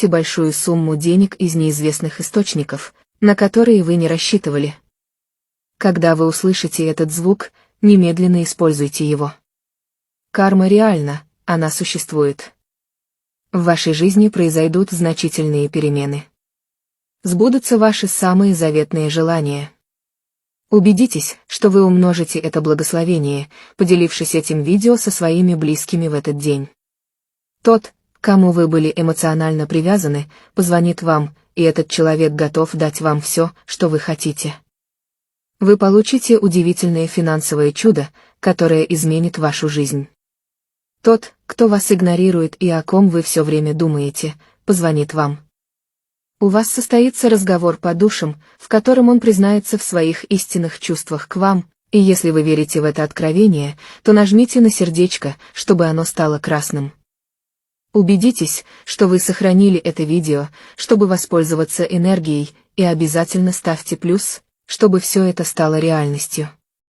большую сумму денег из неизвестных источников, на которые вы не рассчитывали. Когда вы услышите этот звук, немедленно используйте его. Карма реальна, она существует. В вашей жизни произойдут значительные перемены. Сбудутся ваши самые заветные желания. Убедитесь, что вы умножите это благословение, поделившись этим видео со своими близкими в этот день. Тот, к кому вы были эмоционально привязаны, позвонит вам, и этот человек готов дать вам все, что вы хотите. Вы получите удивительное финансовое чудо, которое изменит вашу жизнь. Тот, кто вас игнорирует и о ком вы все время думаете, позвонит вам. У вас состоится разговор по душам, в котором он признается в своих истинных чувствах к вам, и если вы верите в это откровение, то нажмите на сердечко, чтобы оно стало красным. Убедитесь, что вы сохранили это видео, чтобы воспользоваться энергией, и обязательно ставьте плюс, чтобы все это стало реальностью.